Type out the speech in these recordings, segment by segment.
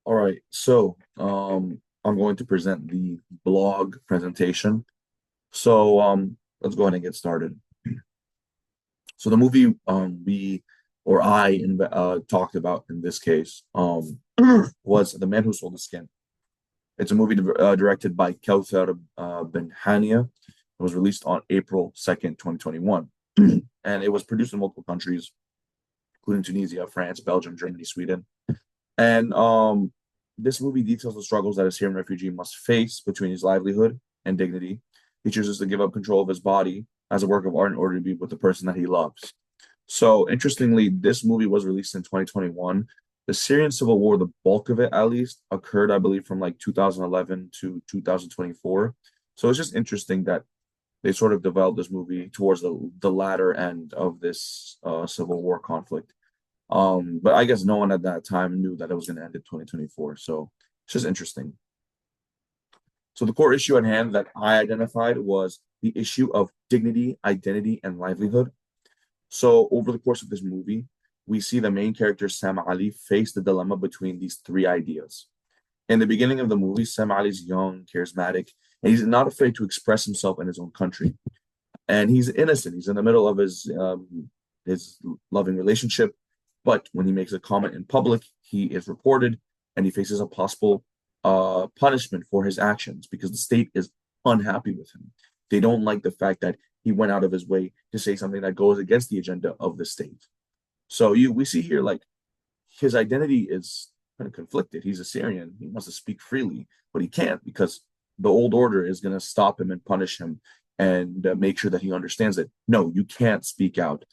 All right, so I'm going to present the blog presentation. Let's go ahead and get started. So the movie we or I talked about in this case was The Man Who Sold the Skin. It's a movie directed by Kauthar Ben Hania. It was released on April 2nd, 2021, and it was produced in multiple countries, including Tunisia, France, Belgium, Germany, Sweden. And this movie details the struggles that a Syrian refugee must face between his livelihood and dignity. He chooses to give up control of his body as a work of art in order to be with the person that he loves. So, interestingly, this movie was released in 2021. The Syrian civil war, the bulk of it at least, occurred, I believe, from like 2011 to 2024. So it's just interesting that they sort of developed this movie towards the latter end of this civil war conflict. But I guess no one at that time knew that it was going to end in 2024. So it's just interesting. So the core issue at hand that I identified was the issue of dignity, identity, and livelihood. So over the course of this movie, we see the main character Sam Ali face the dilemma between these three ideas. In the beginning of the movie, Sam Ali is young, charismatic, and he's not afraid to express himself in his own country. And he's innocent. He's in the middle of his loving relationship, but when he makes a comment in public, he is reported and he faces a possible punishment for his actions because the state is unhappy with him. They don't like the fact that he went out of his way to say something that goes against the agenda of the state. So we see here like his identity is kind of conflicted. He's a Syrian. He wants to speak freely, but he can't because the old order is going to stop him and punish him and make sure that he understands that no, you can't speak out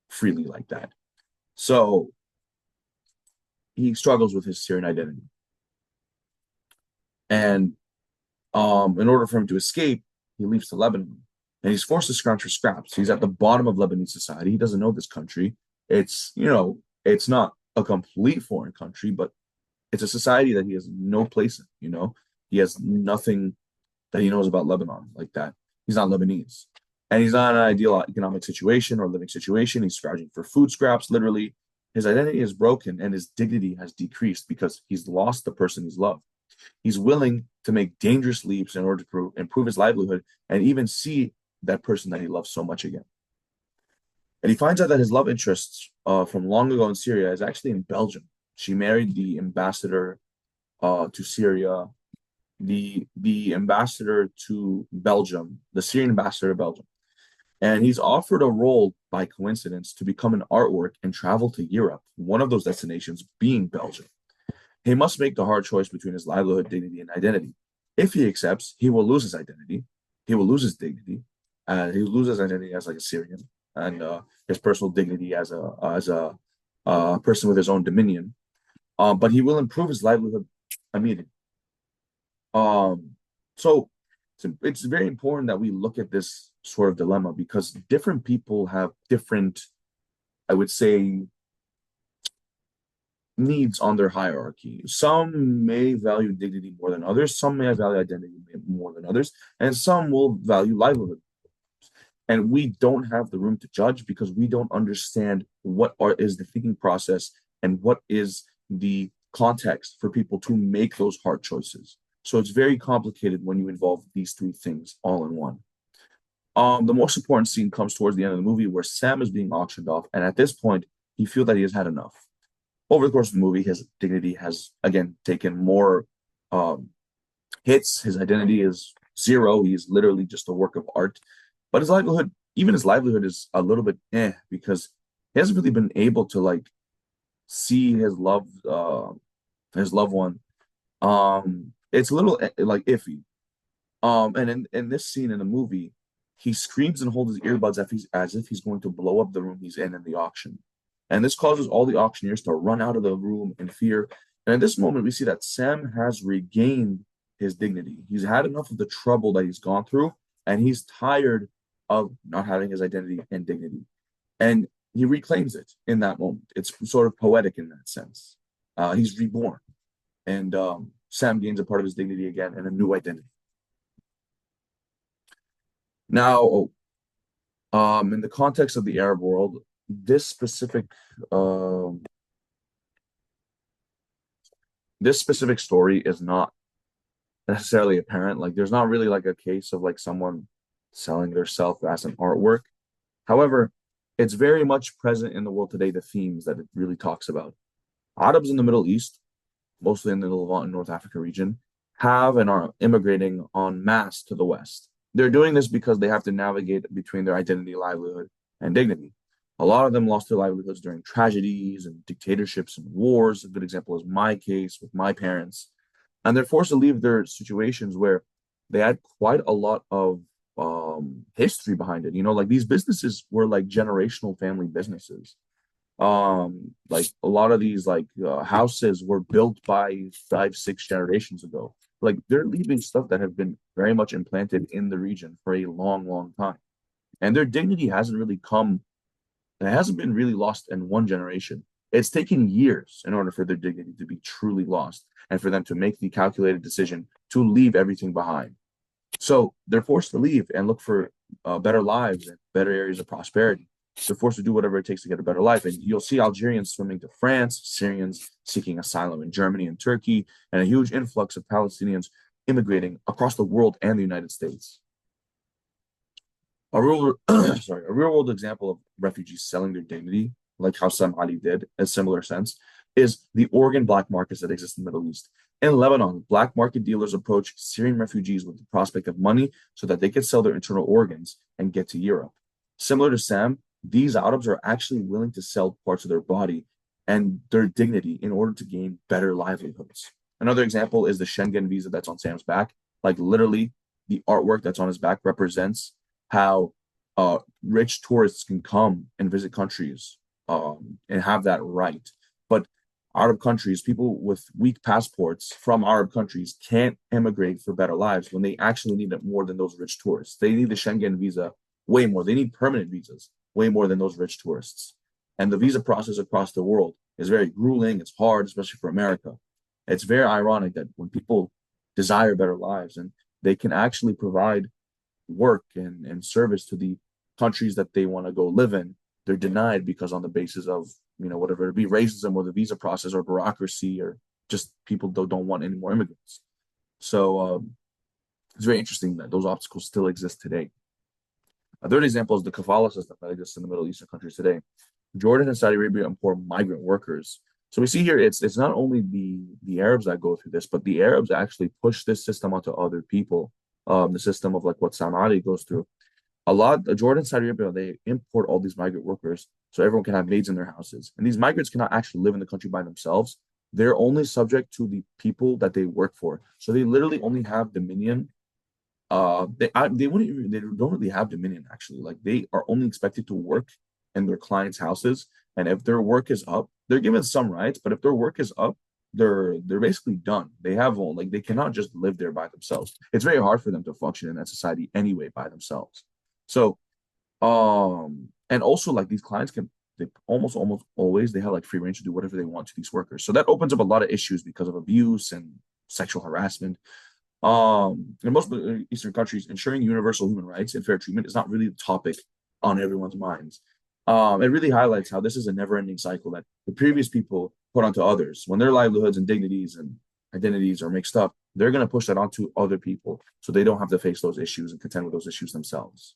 freely like that. So he struggles with his Syrian identity. And in order for him to escape, he leaves to Lebanon and he's forced to scrounge for scraps. He's at the bottom of Lebanese society. He doesn't know this country. It's not a complete foreign country, but it's a society that he has no place in. He has nothing that he knows about Lebanon like that. He's not Lebanese. And he's not in an ideal economic situation or living situation. He's scrounging for food scraps, literally. His identity is broken and his dignity has decreased because he's lost the person he's loved. He's willing to make dangerous leaps in order to improve his livelihood and even see that person that he loves so much again. And he finds out that his love interest from long ago in Syria is actually in Belgium. She married the ambassador to Syria, the ambassador to Belgium, the Syrian ambassador to Belgium. And he's offered a role by coincidence to become an artwork and travel to Europe, one of those destinations being Belgium. He must make the hard choice between his livelihood, dignity, and identity. If he accepts, he will lose his identity, he will lose his dignity, and he will lose his identity as like a Syrian, and his personal dignity as a person with his own dominion. But he will improve his livelihood immediately. Um, so it's very important that we look at this sort of dilemma because different people have different, I would say, needs on their hierarchy. Some may value dignity more than others, some may value identity more than others, and some will value livelihood. And we don't have the room to judge because we don't understand is the thinking process and what is the context for people to make those hard choices. So it's very complicated when you involve these three things all in one. The most important scene comes towards the end of the movie where Sam is being auctioned off, and at this point, he feels that he has had enough. Over the course of the movie, his dignity has again taken more um, hits. His identity is zero. He's literally just a work of art. But his livelihood is a little bit because he hasn't really been able to like see his loved one. It's a little like iffy. And in this scene in the movie, he screams and holds his earbuds as if he's going to blow up the room he's in the auction. And this causes all the auctioneers to run out of the room in fear. And at this moment, we see that Sam has regained his dignity. He's had enough of the trouble that he's gone through, and he's tired of not having his identity and dignity. And he reclaims it in that moment. It's sort of poetic in that sense. He's reborn, and Sam gains a part of his dignity again and a new identity. Now, in the context of the Arab world, this specific um this specific story is not necessarily apparent. Like there's not really like a case of like someone selling their self as an artwork. However, it's very much present in the world today, the themes that it really talks about. Arabs in the Middle East, mostly in the Levant and North Africa region, have and are immigrating en masse to the West. They're doing this because they have to navigate between their identity, livelihood, and dignity. A lot of them lost their livelihoods during tragedies and dictatorships and wars. A good example is my case with my parents. And they're forced to leave their situations where they had quite a lot of history behind it. You know, like these businesses were like generational family businesses. Like a lot of these houses were built by 5 6 generations ago. Like they're leaving stuff that have been very much implanted in the region for a long time, and their dignity hasn't really come, it hasn't been really lost in one generation. It's taken years in order for their dignity to be truly lost and for them to make the calculated decision to leave everything behind. So they're forced to leave and look for better lives and better areas of prosperity. They're forced to do whatever it takes to get a better life. And you'll see Algerians swimming to France, Syrians seeking asylum in Germany and Turkey, and a huge influx of Palestinians immigrating across the world and the United States. A real, a real world example of refugees selling their dignity, like how Sam Ali did, in a similar sense, is the organ black markets that exist in the Middle East. In Lebanon, black market dealers approach Syrian refugees with the prospect of money so that they can sell their internal organs and get to Europe. Similar to Sam, these Arabs are actually willing to sell parts of their body and their dignity in order to gain better livelihoods. Another example is the Schengen visa that's on Sam's back. Like literally, the artwork that's on his back represents how rich tourists can come and visit countries and have that right. But Arab countries, people with weak passports from Arab countries can't immigrate for better lives when they actually need it more than those rich tourists. They need the Schengen visa way more. They need permanent visas way more than those rich tourists. And the visa process across the world is very grueling. It's hard, especially for America. It's very ironic that when people desire better lives and they can actually provide work and service to the countries that they want to go live in, they're denied because on the basis of, you know, whatever it be, racism or the visa process or bureaucracy or just people don't want any more immigrants. So it's very interesting that those obstacles still exist today. A third example is the kafala system that exists in the Middle Eastern countries today. Jordan and Saudi Arabia import migrant workers. So we see here it's not only the Arabs that go through this, but the Arabs actually push this system onto other people. The system of like what Sam Ali goes through. A lot, Jordan, Saudi Arabia, they import all these migrant workers so everyone can have maids in their houses. And these migrants cannot actually live in the country by themselves. They're only subject to the people that they work for. So they literally only have dominion. They wouldn't even, they don't really have dominion actually. Like they are only expected to work in their clients' houses. And if their work is up, they're given some rights, but if their work is up, they're basically done. They have all like they cannot just live there by themselves. It's very hard for them to function in that society anyway by themselves. So and also like these clients can they almost always they have like free range to do whatever they want to these workers. So that opens up a lot of issues because of abuse and sexual harassment. In most Eastern countries, ensuring universal human rights and fair treatment is not really the topic on everyone's minds. It really highlights how this is a never-ending cycle that the previous people put onto others. When their livelihoods and dignities and identities are mixed up, they're going to push that onto other people so they don't have to face those issues and contend with those issues themselves.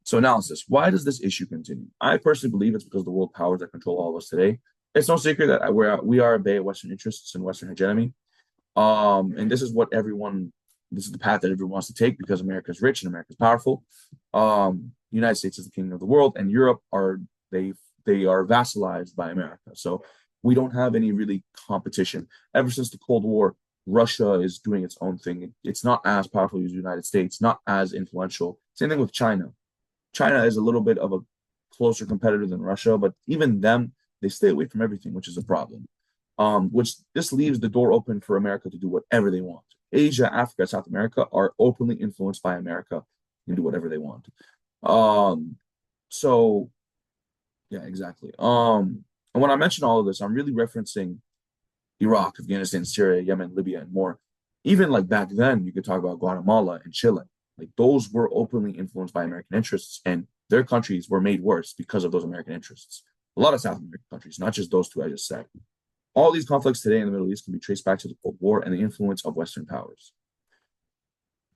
So analysis, why does this issue continue? I personally believe it's because of the world powers that control all of us today. It's no secret that we are at bay of Western interests and Western hegemony. And this is what everyone, this is the path that everyone wants to take because America's rich and America's powerful. United States is the king of the world, and Europe they are vassalized by America. So we don't have any really competition. Ever since the Cold War, Russia is doing its own thing. It's not as powerful as the United States, not as influential. Same thing with China. China is a little bit of a closer competitor than Russia, but even them, they stay away from everything, which is a problem. Which this leaves the door open for America to do whatever they want. Asia, Africa, South America are openly influenced by America and do whatever they want. Um, so yeah, exactly. And when I mention all of this, I'm really referencing Iraq, Afghanistan, Syria, Yemen, Libya, and more. Even like back then, you could talk about Guatemala and Chile. Like those were openly influenced by American interests, and their countries were made worse because of those American interests. A lot of South American countries, not just those two I just said. All these conflicts today in the Middle East can be traced back to the Cold War and the influence of Western powers.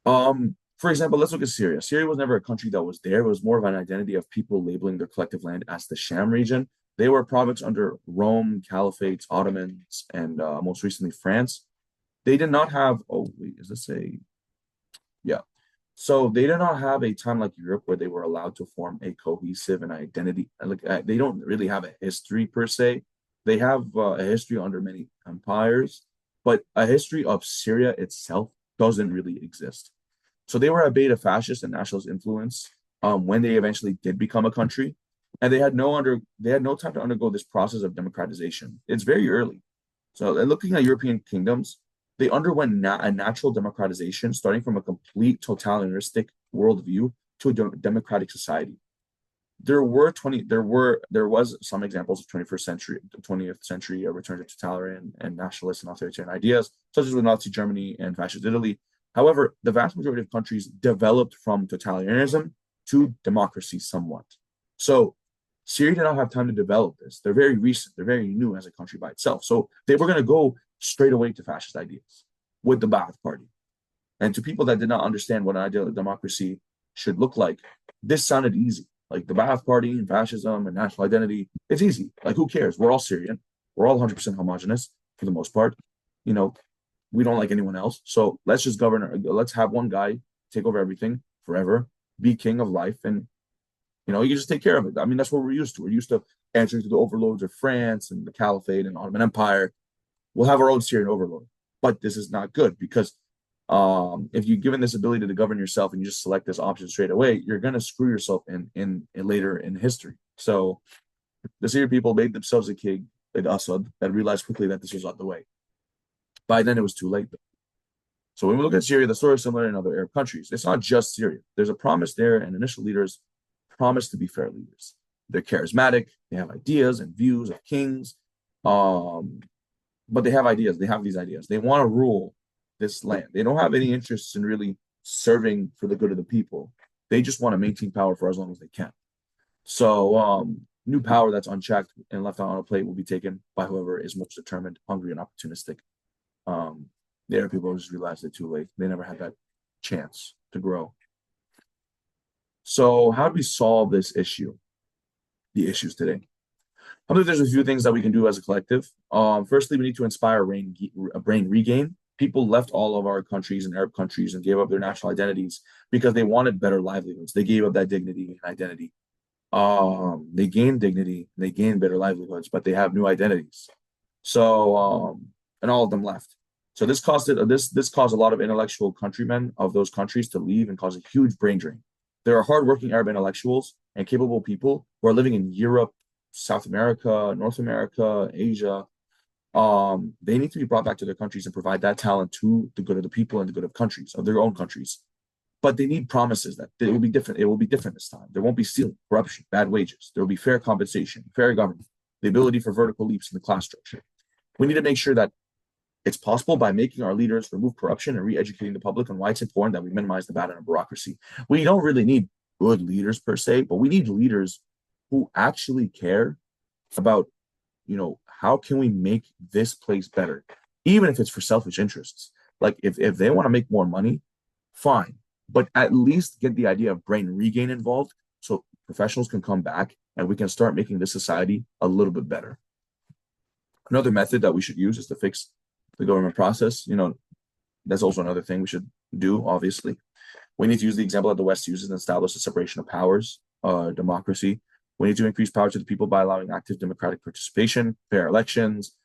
For example, let's look at Syria. Syria was never a country that was there. It was more of an identity of people labeling their collective land as the Sham region. They were a province under Rome, Caliphates, Ottomans, and most recently France. They did not have, oh, wait, is this a, yeah. So they did not have a time like Europe where they were allowed to form a cohesive and identity. Like they don't really have a history per se. They have a history under many empires, but a history of Syria itself doesn't really exist. So they were a beta fascist and nationalist influence when they eventually did become a country, and they had no time to undergo this process of democratization. It's very early. So looking at European kingdoms, they underwent a natural democratization, starting from a complete totalitarianistic worldview to a democratic society. There was some examples of 20th century return to totalitarian and nationalist and authoritarian ideas, such as with Nazi Germany and fascist Italy. However, the vast majority of countries developed from totalitarianism to democracy somewhat. So Syria did not have time to develop this. They're very recent. They're very new as a country by itself. So they were going to go straight away to fascist ideas with the Ba'ath Party. And to people that did not understand what an ideal democracy should look like, this sounded easy. Like the Ba'ath Party and fascism and national identity, it's easy. Like who cares? We're all Syrian. We're all 100% homogenous for the most part. You know, we don't like anyone else. So let's just govern. Let's have one guy take over everything forever, be king of life, and you just take care of it. I mean, that's what we're used to. We're used to answering to the overlords of France and the Caliphate and Ottoman Empire. We'll have our own Syrian overlord, but this is not good because if you're given this ability to govern yourself and you just select this option straight away, you're gonna screw yourself in later in history. So the Syrian people made themselves a king, like Assad, and realized quickly that this was not the way. By then, it was too late. So when we look at Syria, the story is similar in other Arab countries. It's not just Syria. There's a promise there, and initial leaders promise to be fair leaders. They're charismatic. They have ideas and views of kings, but they have ideas. They have these ideas. They want to rule this land. They don't have any interests in really serving for the good of the people. They just want to maintain power for as long as they can. So new power that's unchecked and left on a plate will be taken by whoever is most determined, hungry, and opportunistic. The Arab people just realized it too late. They never had that chance to grow. So how do we solve this issue? The issues today. I believe there's a few things that we can do as a collective. Firstly, we need to inspire a brain regain. People left all of our countries and Arab countries and gave up their national identities because they wanted better livelihoods. They gave up that dignity and identity. They gained dignity, they gained better livelihoods, but they have new identities. So, and all of them left. So this caused a lot of intellectual countrymen of those countries to leave and cause a huge brain drain. There are hardworking Arab intellectuals and capable people who are living in Europe, South America, North America, Asia. They need to be brought back to their countries and provide that talent to the good of the people and the good of countries, of their own countries. But they need promises that it will be different. It will be different this time. There won't be stealing, corruption, bad wages. There will be fair compensation, fair government, the ability for vertical leaps in the class structure. We need to make sure that it's possible by making our leaders remove corruption and re-educating the public on why it's important that we minimize the burden of bureaucracy. We don't really need good leaders per se, but we need leaders who actually care about, how can we make this place better, even if it's for selfish interests. Like if they want to make more money, fine, but at least get the idea of brain regain involved so professionals can come back and we can start making this society a little bit better. Another method that we should use is to fix the government process. That's also another thing we should do, obviously. We need to use the example that the West uses and establish a separation of powers, democracy. We need to increase power to the people by allowing active democratic participation, fair elections,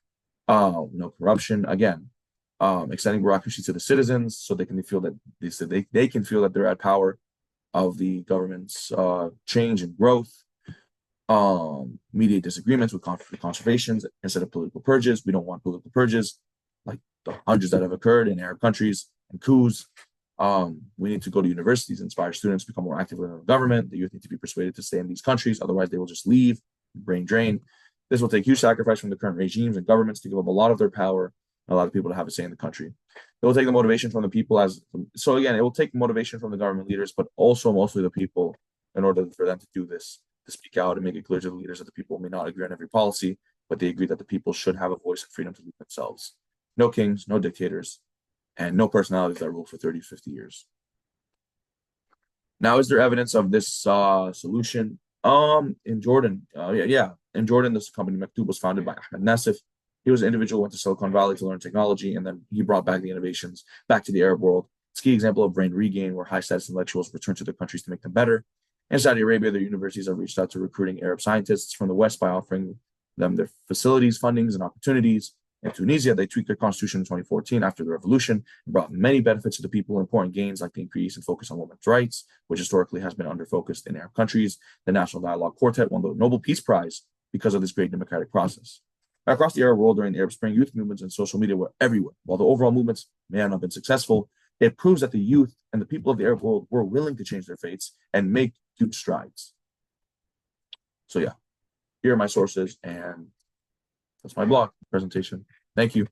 no corruption. Again, extending bureaucracy to the citizens so they can feel that they can feel that they're at power of the government's change and growth. Mediate disagreements with conservations instead of political purges. We don't want political purges like the hundreds that have occurred in Arab countries and coups. We need to go to universities, inspire students to become more active within the government. The youth need to be persuaded to stay in these countries, otherwise they will just leave, brain drain. This will take huge sacrifice from the current regimes and governments to give up a lot of their power and a lot of people to have a say in the country. It will take the motivation from the people it will take motivation from the government leaders, but also mostly the people in order for them to do this, to speak out and make it clear to the leaders that the people may not agree on every policy, but they agreed that the people should have a voice and freedom to lead themselves. No kings, no dictators, and no personalities that ruled for 30, 50 years. Now, is there evidence of this solution? In Jordan, yeah. In Jordan, this company Maktoub was founded by Ahmed Nassif. He was an individual who went to Silicon Valley to learn technology, and then he brought back the innovations back to the Arab world. It's a key example of brain regain, where high-status intellectuals return to their countries to make them better. In Saudi Arabia, their universities have reached out to recruiting Arab scientists from the West by offering them their facilities, fundings, and opportunities. In Tunisia, they tweaked their constitution in 2014 after the revolution and brought many benefits to the people, important gains like the increase and focus on women's rights, which historically has been underfocused in Arab countries. The National Dialogue Quartet won the Nobel Peace Prize because of this great democratic process. Across the Arab world during the Arab Spring, youth movements and social media were everywhere. While the overall movements may not have been successful, it proves that the youth and the people of the Arab world were willing to change their fates and make huge strides. So yeah, here are my sources, and that's my blog presentation. Thank you.